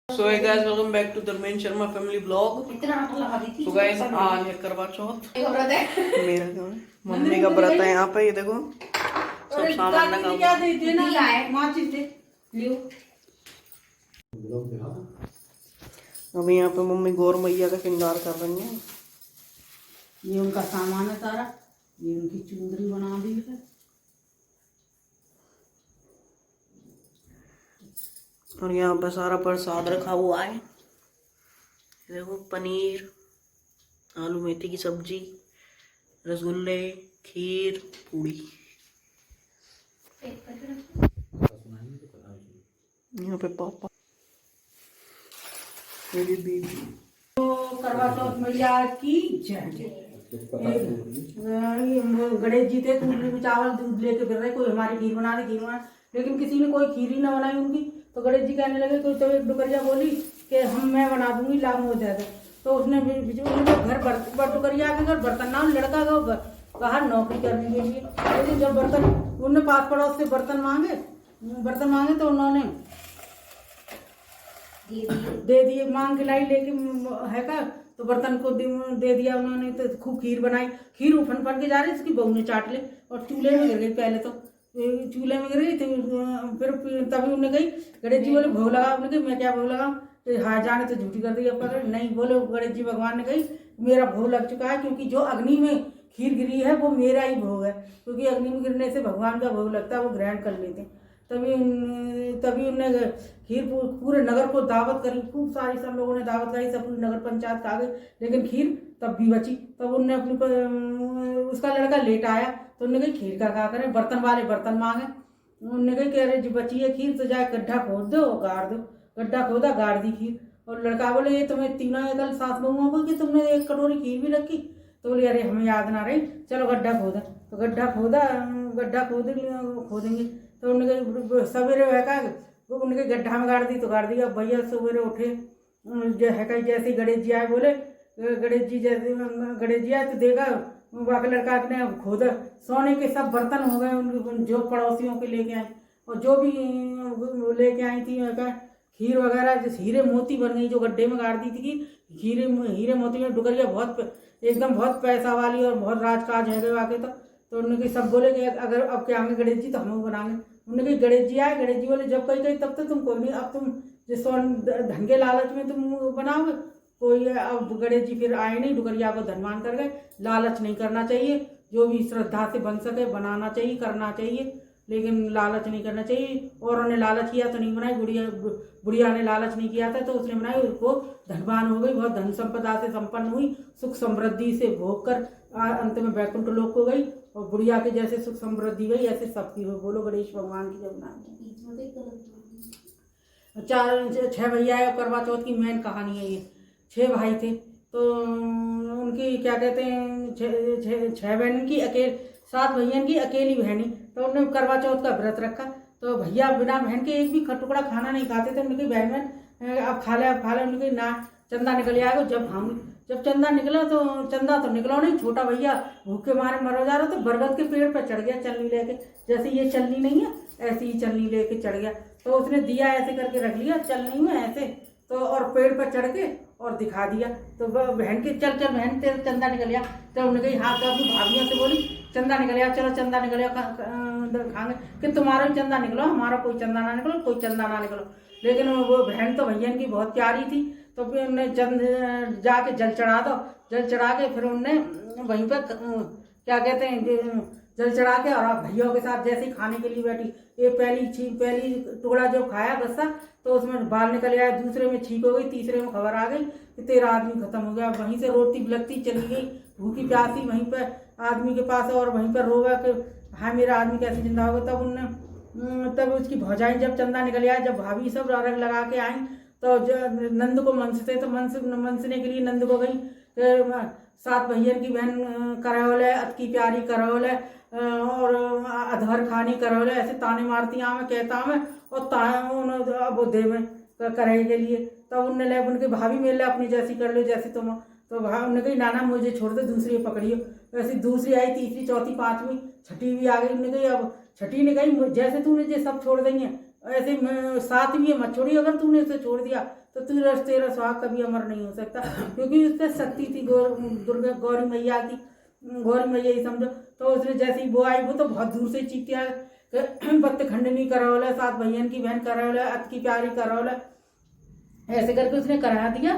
So hey guys, welcome back to Dharmendra Sharma family blog. So guys, आज है करवा चौथ। मेरा क्यों है? मम्मी का व्रत है यहाँ पे। ये देखो सब सामान लगा अभी यहाँ पे मम्मी गौर मैया का श्रृंगार कर रही है। ये उनका सामान है सारा। ये उनकी चुंदरी बना दी है। और यहाँ पे सारा प्रसाद रखा हुआ है। देखो पनीर, आलू मेथी की सब्जी, रसगुल्ले, खीर, पूड़ी। यहाँ पे पापा, मेरी बीवी। तो करवा चौथ मैया की जय। गणेश जी थे, चावल दूध लेके फिर रहे, कोई हमारी खीर बना दे, खीर बना दे, लेकिन किसी ने कोई खीर ही ना बनाई उनकी। तो गणेश जी कहने लगे तो एक डुकरिया बोली कि मैं बना दूंगी, लाभ हो जाएगा। तो उसने घर डुकरिया के घर बर्तन ना, लड़का गया बाहर नौकरी करने के लिए। लेकिन जब बर्तन उनने पास पड़ोस से बर्तन मांगे तो उन्होंने दे दिए, मांग के लाई लेके है का, तो बर्तन को दे दिया उन्होंने। तो खूब खीर बनाई, खीर उफन के जा रही, उसकी बहू ने चाट ले और चूल्हे में गिर गई। पहले तो चूल्हे में गिर गई थी, फिर तभी उन्हें गई। गणेश जी बोले भोग लगा, उन्हें मैं क्या भोग लगाऊं? तो हाँ जाने तो झूठी कर दी। अब नहीं बोले गणेश जी, भगवान ने कही मेरा भोग लग चुका है, क्योंकि जो अग्नि में खीर गिरी है वो मेरा ही भोग है, क्योंकि अग्नि में गिरने से भगवान का भोग लगता है, वो ग्रहण कर लेते हैं। तभी उन्हें खीर पूरे नगर को दावत करी, खूब सारी सब लोगों ने दावत करी, सब नगर पंचायत का आ गए, लेकिन खीर तब भी बची। तब उनने उसका लड़का लेट आया तो उन्होंने कही खीर का क्या करें, बर्तन वाले बर्तन मांगे। उन्होंने कही कह रहे जो बची है खीर तो जाए गड्ढा खोद दो, गाड़ दो। गड्ढा खोदा, गाड़ दी खीर। और लड़का बोले ये तुम्हें तीनों कल सात बहुओं को कि तुमने एक कटोरी खीर भी रखी? तो बोले अरे हमें याद ना रही, चलो गड्ढा खोदा। तो गड्ढा खोदेंगे। तो उन्होंने सवेरे है उनके गड्ढा में गाड़ दी, तो गाड़ दिया। भैया सवेरे उठे जो है जैसे गणेश जी आए, बोले गणेश जी आए तो देखा बाकी लड़का ने खोदा, सोने के सब बर्तन हो गए उनके, जो पड़ोसियों के लेके आए और जो भी लेके आई थी खीर वगैरह, जैसे हीरे मोती बन गई, जो गड्ढे में गाड़ दी थी कि हीरे मोती में डुकरिया बहुत पैसा वाली और बहुत राजकाज है वाकई। तो उन्होंने सब बोले कि अगर अब के आएंगे गणेश जी तो हम बनाएंगे। उन्होंने कही गणेश जी आए, गणेश जी बोले जब कही तब तो तुम कोई नहीं, अब तुम जिस धन के लालच में तुम बनाओगे कोई। अब गणेश जी फिर आए नहीं, डुकरिया को धनवान कर गए। लालच नहीं करना चाहिए, जो भी श्रद्धा से बन सके बनाना चाहिए, करना चाहिए, लेकिन लालच नहीं करना चाहिए। और उन्होंने लालच किया तो नहीं बनाई, बुढ़िया ने लालच नहीं किया था तो उसने बनाई, उसको धनवान हो गई, बहुत धन संपदा से संपन्न हुई, सुख समृद्धि से भोग कर अंत में वैकुंठ लोक को गई। और बुढ़िया के जैसे सुख समृद्धि गई ऐसे सबकी हो। बोलो गणेश भगवान की जब नाम। 6 भैया है। करवा चौथ की मेन कहानी है ये। 6 भाई थे, तो उनकी क्या कहते हैं 6 बहन की 7 भैया की अकेली बहनी। तो उन्होंने करवा चौथ का व्रत रखा। तो भैया बिना बहन के एक भी टुकड़ा खाना नहीं खाते थे। उनकी बहन अब खा ले उनकी ना चंदा निकल आएगा जब हम। जब चंदा निकला तो चंदा तो निकला नहीं, छोटा भैया भूखे मारे मर जा रहा, तो बरगद के पेड़ पर चढ़ गया चलनी लेके, जैसे ये चलनी नहीं है ऐसी ही चलनी लेके चढ़ गया। तो उसने दिया ऐसे करके रख लिया चलनी में ऐसे, तो और पेड़ पर चढ़ के और दिखा दिया। तो बहन के चल बहन तेरे चंदा निकल गया। तो उन्होंने कही हाँ, तो अपनी भाभियों से बोली चंदा निकल गया, चलो चंदा निकल गया खाएंगे। कि तुम्हारा भी चंदा निकलो, हमारा कोई चंदा ना निकलो, कोई चंदा ना निकलो। लेकिन वो बहन तो भैया की बहुत प्यारी थी, तो फिर उन्हें जाके जल चढ़ा दो। जल चढ़ा के फिर उनने वहीं पर क्या कहते हैं जल चढ़ा के और भैया के साथ जैसे ही खाने के लिए बैठी, ये पहली टुकड़ा जो खाया बस्सा, तो उसमें बाल निकल आया, दूसरे में छींक हो गई, तीसरे में खबर आ गई कि तेरा आदमी खत्म हो गया। वहीं से रोटी बिलकती चली गई, भूखी प्यासी वहीं पर आदमी के पास, और वहीं पर रोगा कि हाँ मेरा आदमी कैसे जिंदा होगा। तब उसकी भौजाई जब चंदा निकल आया, जब भाभी सब रंग लगा के आई, तो नंद को मंसते, तो मंसने के लिए नंद को गई। 7 भैया की बहन करौल है, अतकी प्यारी करौल है और अधर खानी करौल है, ऐसे ताने मारती आवे कहता हमें और वो दे में करे के लिए। तब उनने ले उनके भाभी मेरे लिए अपनी जैसी कर लो जैसी तुम। तो उन्होंने कही नाना मुझे छोड़ दो, दूसरी पकड़ियो। वैसे दूसरी आई, तीसरी, चौथी, 5वीं, छठी भी आ गई। उन्होंने कही अब छठी ने कही जैसे तूने ये सब छोड़ देंगे ऐसे साथ में मत छोड़ी, अगर तूने उसे छोड़ दिया तो तेरा सुहाग कभी अमर नहीं हो सकता, क्योंकि उससे शक्ति थी दुर्गा गौरी मैया की, गौरी मैया ही समझो। तो उसने जैसे ही वो आई, वो तो बहुत दूर से चीखती है, पत्त खंडनी करौला, सात भैयन की बहन करौला, अत की प्यारी करौला, ऐसे करके उसने करा दिया।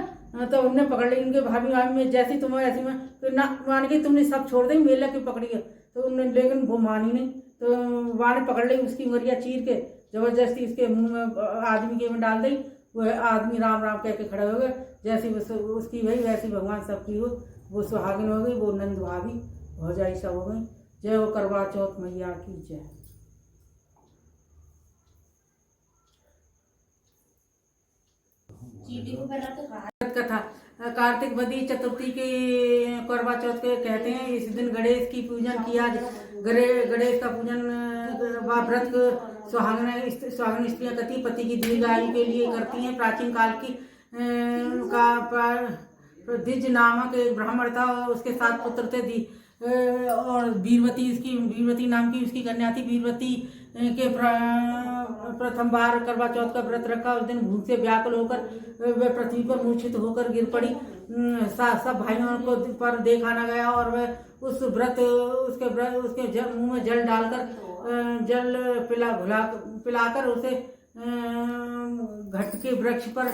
तो उनने पकड़ ली इनके भाभी भाभी में, जैसी तुम ऐसी में, तो ना मान के तुमने सब छोड़ दी, मेला क्यों पकड़ी है? तो उन्होंने, लेकिन वो मानी नहीं, तो वहाँ ने पकड़ ली, उसकी उंगलियाँ चीर के जबरदस्ती इसके मुंह में, आदमी के में डाल दी। वह आदमी राम राम कह के खड़े हो गए, जैसी उसकी भई वैसी भगवान सबकी हो, वो सुहागिन हो गई, वो नंद भाभी भौजाई सब हो गई। जय हो करवा चौथ मैया की जय। कथा कार्तिक बदी चतुर्थी के करवा चौथ के कहते हैं। इस दिन गणेश की पूजन किया, गणेश का पूजन व व्रत सुहागन स्त्रियां पति की दीर्घायु के लिए करती हैं। प्राचीन काल की द्विज नामक एक ब्राह्मण था और उसके 7 पुत्र थे। और वीरवती नाम की उसकी कन्या थी। वीरवती के प्रथम बार करवा चौथ का व्रत रखा। उस दिन भूख से व्याकुल होकर वह पृथ्वी पर मूर्छित होकर गिर पड़ी। सब भाइयों को पर देखा न गया और वह उस व्रत उसके मुंह में जल डालकर जल पिलाकर उसे घट के वृक्ष पर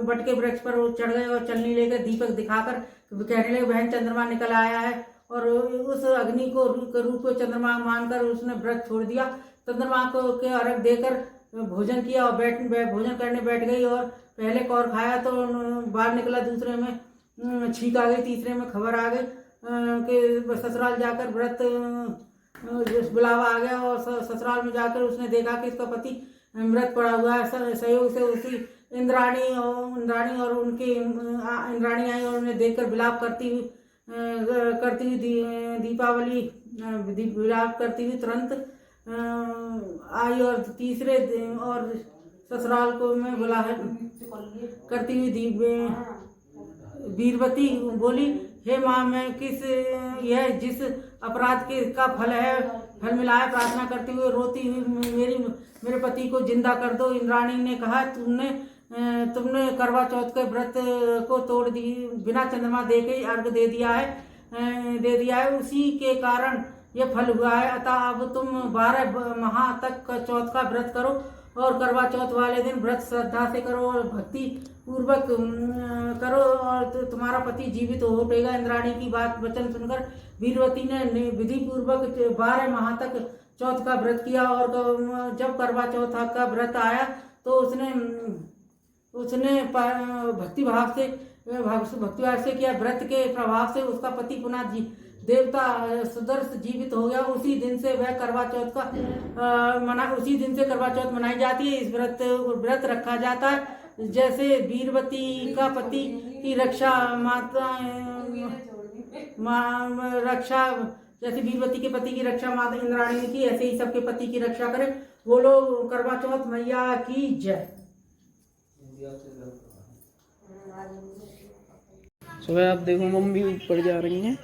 बट के वृक्ष पर चढ़ गए और चलनी लेकर दीपक दिखाकर कहने लगे, बहन चंद्रमा निकल आया है। और उस अग्नि को रूप चंद्रमा मानकर उसने व्रत छोड़ दिया। चंद्रमा को के अर्घ देकर भोजन किया और भोजन करने बैठ गई। और पहले कौर खाया तो बाहर निकला, दूसरे में छींक आ गई, तीसरे में खबर आ गई कि ससुराल जाकर व्रत बुलावा आ गया। और ससुराल में जाकर उसने देखा कि इसका पति व्रत पड़ा हुआ है। सहयोग से उसी इंद्राणी और उनकी इंद्राणी आई और उन्हें देखकर विलाप करती हुई दीपावली विलाप करती हुई तुरंत आई। और तीसरे और ससुराल को में बुला करती हुई वीरवती बोली, हे माँ, मैं जिस अपराध के का फल मिला है, प्रार्थना करते हुए रोती हुई मेरे पति को जिंदा कर दो। इंद्राणी ने कहा, तुमने करवा चौथ के व्रत को तोड़ दी, बिना चंद्रमा देखे अर्घ दे दिया है, उसी के कारण ये फल हुआ है। अतः अब तुम 12 माह तक चौथ का व्रत करो और करवा चौथ वाले दिन व्रत श्रद्धा से करो और भक्ति पूर्वक करो और तुम्हारा पति जीवित हो उठेगा। इंद्राणी की बात वचन सुनकर वीरवती ने विधि पूर्वक 12 माह तक चौथ का व्रत किया। और जब करवा चौथ का व्रत आया तो उसने भक्ति भाव से किया। व्रत के प्रभाव से उसका पति पुनः देवता सदर्श जीवित हो गया। उसी दिन से करवा चौथ मनाई जाती है। इस व्रत रखा जाता है। जैसे वीरवती का पति की रक्षा जैसे वीरवती के पति की रक्षा माता इंद्राणी ने की, ऐसे ही सबके पति की रक्षा करे। बोलो करवा चौथ मैया की जय। सुबह आप देखो मम्मी ऊपर जा रही हैं,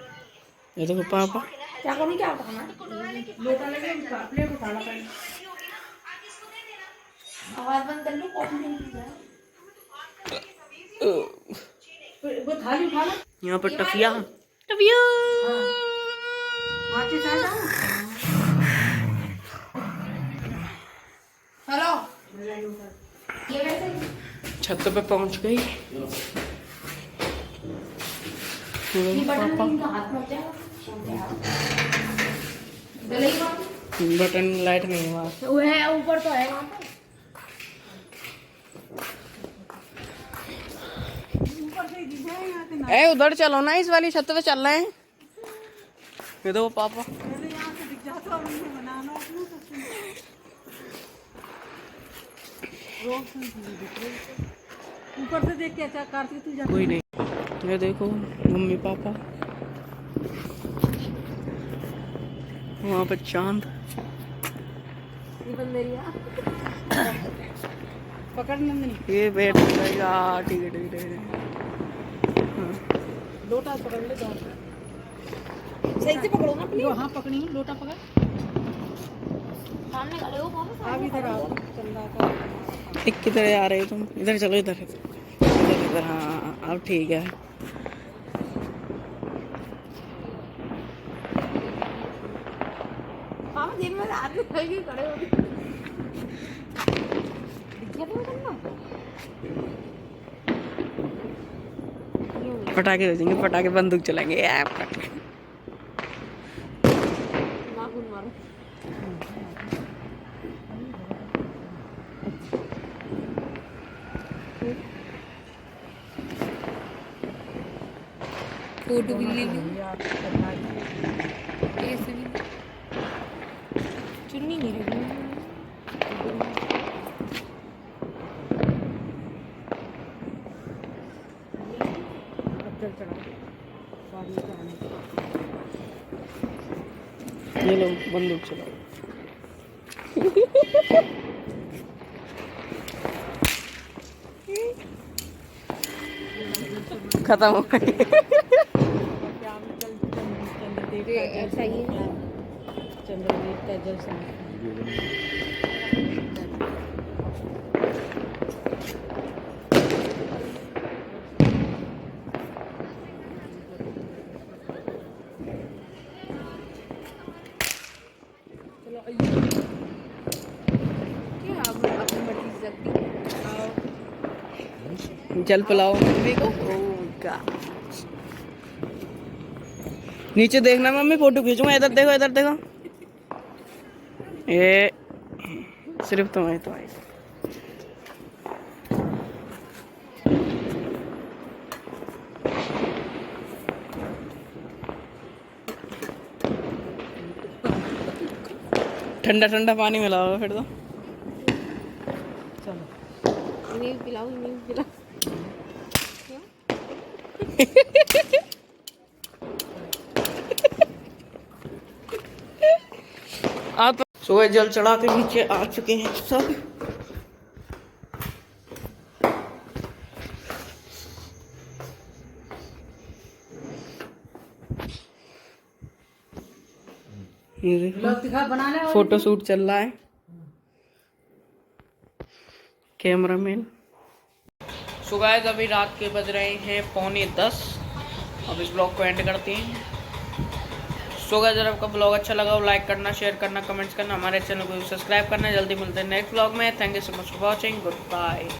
ये देखो पापा क्या करूँ, क्या उठाना लोटा लगे प्लेट उठाना पड़ेगा। आवाज बंद कर लो, वो थाली उठाना। यहाँ पर टफिया हेलो, छत पे पहुंच गई। बटन लाइट नहीं है वहाँ, वो है ऊपर तो है वहाँ पर। ए उधर चलो ना, इस वाली छत पे चल रहे हैं। ये देखो पापा, ऊपर से देख के अच्छा कार्तिक तू जा। कोई नहीं, ये देखो मम्मी पापा, वहाँ पर चांद। पकड़ नंदनी, ये बैठ जाएगा। ठीक है। लोटा पकड़ ले, सही से पकड़ो ना प्लीज। हाँ पकड़ी, लोटा पकड़। आप इधर आओ चंदा का एक किधर आ रहे हो तुम? इधर चलो, इधर इधर इधर। हाँ अब ठीक है। दिन में रात में खड़े हो पटाखे बजेंगे, पटाखे, बंदूक चलाएंगे यार, पटाखे। मारो फोटो भी ले ली। ऐसे भी चुन्नी नहीं रही ये लो बंदूक चलाओ। खत्म हो गई। ऐसा ही है। चंद्रदेव का जल क्या अब अपनी मर्जी से सकती जल पिलाओ मम्मी को। नीचे देखना मम्मी, फोटो खींचूंगा। इधर देखो, इधर देखो। ये सिर्फ तुम्हारी। ठंडा ठंडा पानी मिलाओ फिर तो। इन्हें भी पिलाओ, इन्हें भी पिलाओ। आप सुबह जल चढ़ा के नीचे आ चुके हैं सब। ये देखो बना ले फोटो शूट चल रहा है। कैमरामैन। सो गाइस अभी रात के बज रहे हैं 9:45। अब इस ब्लॉग को एंड करते हैं। सो गाइस अगर आपका ब्लॉग अच्छा लगा हो लाइक करना, शेयर करना, कमेंट्स करना, हमारे चैनल को सब्सक्राइब करना। जल्दी मिलते हैं नेक्स्ट ब्लॉग में। Thank you so much for watching. Good bye.